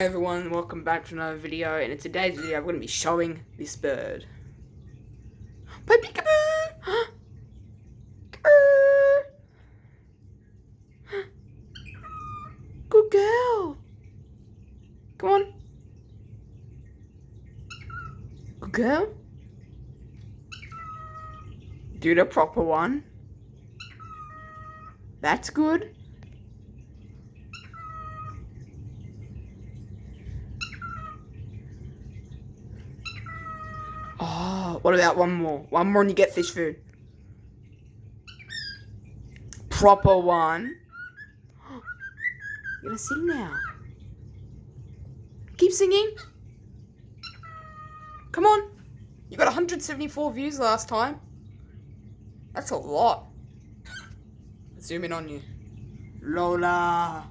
Hey everyone, welcome back to another video, and in today's video I'm going to be showing this bird. Peekabo! Good girl! Come on. Good girl. Do the proper one. That's good. Oh, what about one more? One more and you get fish food. Proper one. You're gonna sing now. Keep singing. Come on. You got 174 views last time. That's a lot. Zoom in on you. Lola.